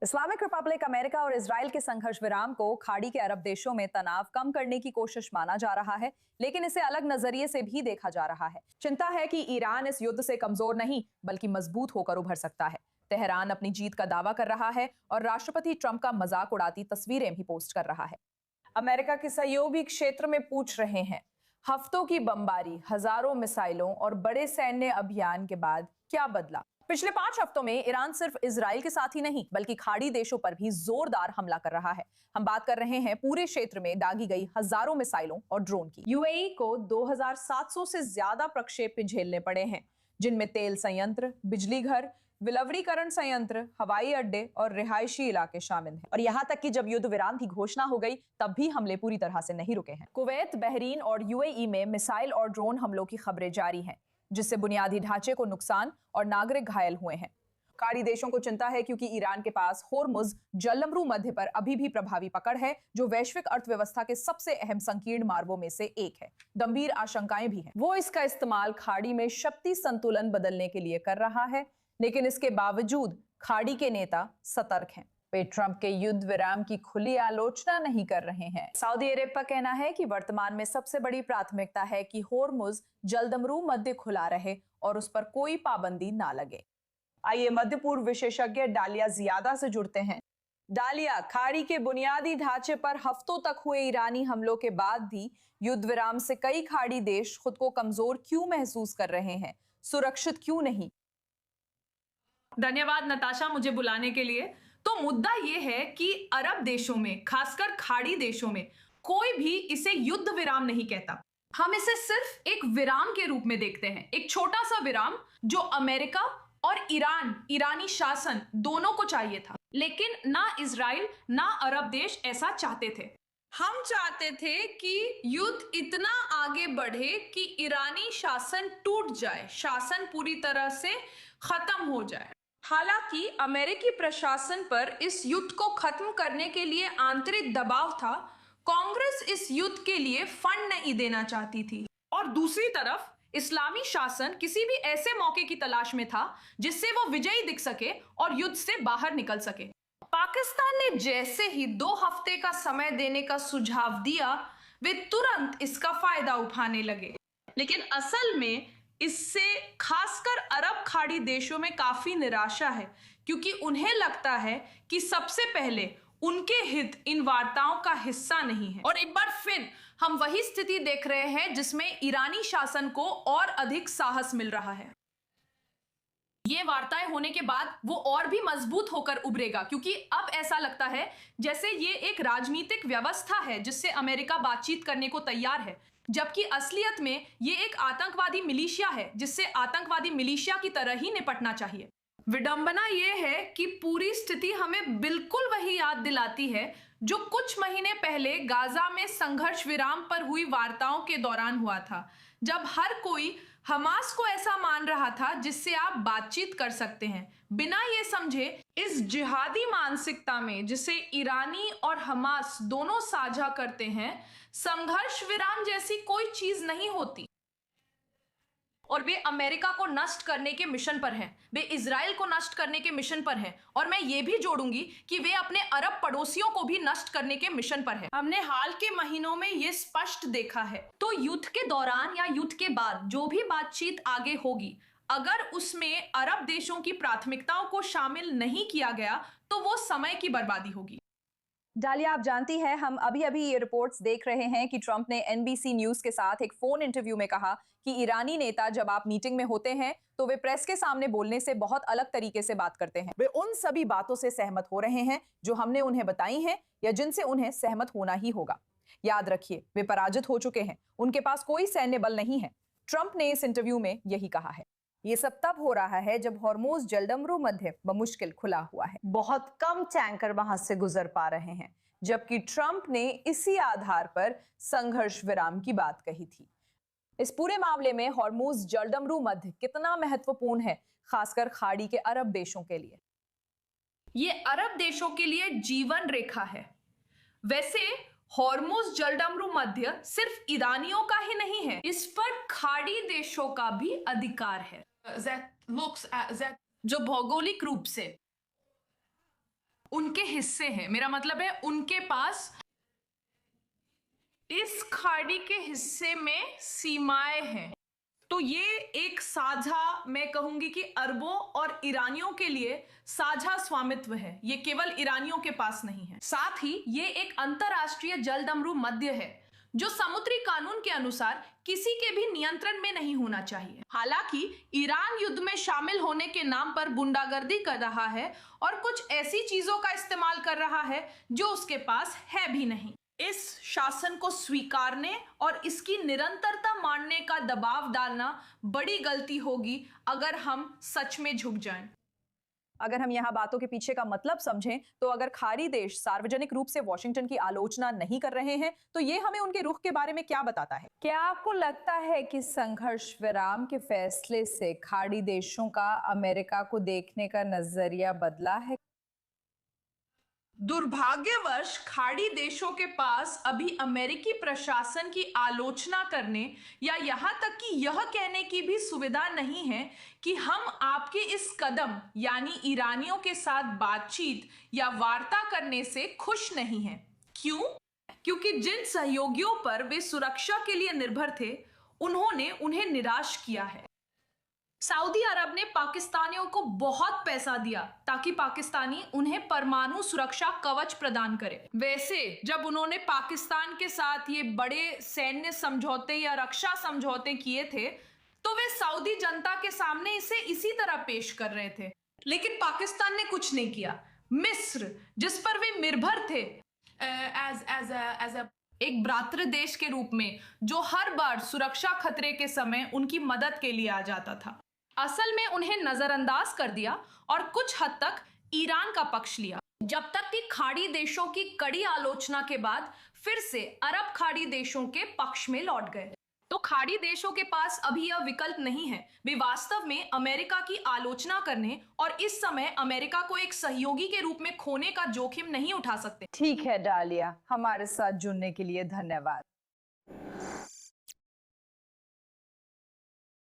Islamic Republic America और Israel के संघर्ष विराम को खाड़ी के अरब देशों में तनाव कम करने की कोशिश माना जा रहा है, लेकिन इसे अलग नजरिए से भी देखा जा रहा है। चिंता है कि ईरान इस युद्ध से कमजोर नहीं बल्कि मजबूत होकर उभर सकता है। तेहरान अपनी जीत का दावा कर रहा है और राष्ट्रपति ट्रंप का मजाक उड़ाती तस्वीरें भी पोस्ट कर रहा है। अमेरिका के सहयोगी क्षेत्र में पूछ रहे हैं, हफ्तों की बमबारी, हजारों मिसाइलों और बड़े सैन्य अभियान के बाद क्या बदला? पिछले 5 हफ्तों में ईरान सिर्फ इजराइल के साथ ही नहीं बल्कि खाड़ी देशों पर भी जोरदार हमला कर रहा है। हम बात कर रहे हैं पूरे क्षेत्र में दागी गई हजारों मिसाइलों और ड्रोन की। यूएई को 2700 से ज्यादा प्रक्षेप झेलने पड़े हैं, जिनमें तेल संयंत्र, बिजली घर, विलवरीकरण संयंत्र, हवाई अड्डे और रिहायशी इलाके शामिल हैं। और यहाँ तक कि जब युद्ध विराम की घोषणा हो गई तब भी हमले पूरी तरह से नहीं रुके हैं। कुवैत, बहरीन और यूएई में मिसाइल और ड्रोन हमलों की खबरें जारी हैं, जिससे बुनियादी ढांचे को नुकसान और नागरिक घायल हुए हैं। खाड़ी देशों को चिंता है क्योंकि ईरान के पास होर्मुज जलमरू मध्य पर अभी भी प्रभावी पकड़ है, जो वैश्विक अर्थव्यवस्था के सबसे अहम संकीर्ण मार्गों में से एक है। गंभीर आशंकाएं भी हैं। वो इसका इस्तेमाल खाड़ी में शक्ति संतुलन बदलने के लिए कर रहा है, लेकिन इसके बावजूद खाड़ी के नेता सतर्क हैं। वे ट्रंप के युद्ध विराम की खुली आलोचना नहीं कर रहे हैं। सऊदी अरब का कहना है कि वर्तमान में सबसे बड़ी प्राथमिकता है कि होर्मुज जलदमरू मध्य खुला रहे और उस पर कोई पाबंदी ना लगे। आइए मध्य पूर्व विशेषज्ञ डालिया जियादा से जुड़ते हैं। डालिया, खाड़ी के बुनियादी ढांचे पर हफ्तों तक हुए ईरानी हमलों के बाद भी युद्ध विराम से कई खाड़ी देश खुद को कमजोर क्यों महसूस कर रहे हैं, सुरक्षित क्यों नहीं? धन्यवाद नताशा, मुझे बुलाने के लिए। तो मुद्दा यह है कि अरब देशों में, खासकर खाड़ी देशों में, कोई भी इसे युद्ध विराम नहीं कहता। हम इसे सिर्फ एक विराम के रूप में देखते हैं, एक छोटा सा विराम जो अमेरिका और ईरानी शासन दोनों को चाहिए था, लेकिन ना इजराइल ना अरब देश ऐसा चाहते थे। हम चाहते थे कि युद्ध इतना आगे बढ़े कि ईरानी शासन टूट जाए, शासन पूरी तरह से खत्म हो जाए। हालांकि अमेरिकी प्रशासन पर इस युद्ध को खत्म करने के लिए आंतरिक दबाव था। कांग्रेस इस युद्ध के लिए फंड नहीं देना चाहती थी और दूसरी तरफ इस्लामी शासन किसी भी ऐसे मौके की तलाश में था जिससे वो विजयी दिख सके और युद्ध से बाहर निकल सके। पाकिस्तान ने जैसे ही 2 हफ्ते का समय देने का सुझाव दिया, वे तुरंत इसका फायदा उठाने लगे। लेकिन असल में इससे खासकर अरब खाड़ी देशों में काफी निराशा है, क्योंकि उन्हें लगता है कि सबसे पहले उनके हित इन वार्ताओं का हिस्सा नहीं है। और एक बार फिर हम वही स्थिति देख रहे हैं जिसमें ईरानी शासन को और अधिक साहस मिल रहा है। ये वार्ताएं होने के बाद वो और भी मजबूत होकर उभरेगा, क्योंकि अब ऐसा लगता है जैसे ये एक राजनीतिक व्यवस्था है जिससे अमेरिका बातचीत करने को तैयार है, जबकि असलियत में ये एक आतंकवादी मिलिशिया है जिससे आतंकवादी मिलिशिया की तरह ही निपटना चाहिए। विडंबना यह है कि पूरी स्थिति हमें बिल्कुल वही याद दिलाती है जो कुछ महीने पहले गाजा में संघर्ष विराम पर हुई वार्ताओं के दौरान हुआ था, जब हर कोई हमास को ऐसा मान रहा था जिससे आप बातचीत कर सकते हैं, बिना ये समझे इस जिहादी मानसिकता में जिसे ईरानी और हमास दोनों साझा करते हैं, संघर्ष विराम जैसी कोई चीज नहीं होती। और वे अमेरिका को नष्ट करने के मिशन पर हैं, वे इजराइल को नष्ट करने के मिशन पर हैं, और मैं ये भी जोड़ूंगी कि वे अपने अरब पड़ोसियों को भी नष्ट करने के मिशन पर हैं। हमने हाल के महीनों में ये स्पष्ट देखा है। तो युद्ध के दौरान या युद्ध के बाद जो भी बातचीत आगे होगी, अगर उसमें अरब देशों की प्राथमिकताओं को शामिल नहीं किया गया तो वो समय की बर्बादी होगी। डालिया, आप जानती हैं, हम अभी अभी ये रिपोर्ट्स देख रहे हैं कि ट्रंप ने एनबीसी न्यूज के साथ एक फोन इंटरव्यू में कहा कि ईरानी नेता जब आप मीटिंग में होते हैं तो वे प्रेस के सामने बोलने से बहुत अलग तरीके से बात करते हैं। वे उन सभी बातों से सहमत हो रहे हैं जो हमने उन्हें बताई हैं या जिनसे उन्हें सहमत होना ही होगा। याद रखिए, वे पराजित हो चुके हैं, उनके पास कोई सैन्य बल नहीं है। ट्रंप ने इस इंटरव्यू में यही कहा है। ये सब तब हो रहा है जब हॉर्मुज जलदमरू मध्य बमुश्किल खुला हुआ है। बहुत कम टैंकर वहां से गुजर पा रहे हैं, जबकि ट्रंप ने इसी आधार पर संघर्ष विराम की बात कही थी। इस पूरे मामले में हॉर्मुज जलदमरू मध्य कितना महत्वपूर्ण है, खासकर खाड़ी के अरब देशों के लिए? ये अरब देशों के लिए जीवन रेखा है। वैसे हॉर्मुज जलदमरू मध्य सिर्फ ईरानियों का ही नहीं है, इस पर खाड़ी देशों का भी अधिकार है, जो भौगोलिक रूप से उनके हिस्से हैं, मेरा मतलब है उनके पास इस खाड़ी के हिस्से में सीमाएं हैं। तो ये एक साझा, मैं कहूंगी कि अरबों और ईरानियों के लिए साझा स्वामित्व है, ये केवल ईरानियों के पास नहीं है। साथ ही ये एक अंतरराष्ट्रीय जलदमरू मध्य है जो समुद्री कानून के अनुसार किसी के भी नियंत्रण में नहीं होना चाहिए। हालांकि ईरान युद्ध में शामिल होने के नाम पर गुंडागर्दी कर रहा है और कुछ ऐसी चीजों का इस्तेमाल कर रहा है जो उसके पास है भी नहीं। इस शासन को स्वीकारने और इसकी निरंतरता मानने का दबाव डालना बड़ी गलती होगी अगर हम सच में झुक जाएं। अगर हम यहाँ बातों के पीछे का मतलब समझें तो अगर खाड़ी देश सार्वजनिक रूप से वॉशिंगटन की आलोचना नहीं कर रहे हैं तो ये हमें उनके रुख के बारे में क्या बताता है? क्या आपको लगता है कि संघर्ष विराम के फैसले से खाड़ी देशों का अमेरिका को देखने का नजरिया बदला है? दुर्भाग्यवश खाड़ी देशों के पास अभी अमेरिकी प्रशासन की आलोचना करने या यहां तक कि यह कहने की भी सुविधा नहीं है कि हम आपके इस कदम यानी ईरानियों के साथ बातचीत या वार्ता करने से खुश नहीं हैं। क्यों? क्योंकि जिन सहयोगियों पर वे सुरक्षा के लिए निर्भर थे उन्होंने उन्हें निराश किया है। सऊदी अरब ने पाकिस्तानियों को बहुत पैसा दिया ताकि पाकिस्तानी उन्हें परमाणु सुरक्षा कवच प्रदान करे। वैसे जब उन्होंने पाकिस्तान के साथ ये बड़े सैन्य समझौते या रक्षा समझौते किए थे तो वे सऊदी जनता के सामने इसे इसी तरह पेश कर रहे थे, लेकिन पाकिस्तान ने कुछ नहीं किया। मिस्र, जिस पर वे निर्भर थे एक भ्रातृ देश के रूप में, जो हर बार सुरक्षा खतरे के समय उनकी मदद के लिए आ जाता था, असल में उन्हें नजरअंदाज कर दिया और कुछ हद तक ईरान का पक्ष लिया। जब तक कि खाड़ी देशों की कड़ी आलोचना के बाद फिर से अरब खाड़ी देशों के पक्ष में लौट गए। तो खाड़ी देशों के पास अभी यह विकल्प नहीं है, वे वास्तव में अमेरिका की आलोचना करने और इस समय अमेरिका को एक सहयोगी के रूप में खोने का जोखिम नहीं उठा सकते। ठीक है डालिया, हमारे साथ जुड़ने के लिए धन्यवाद।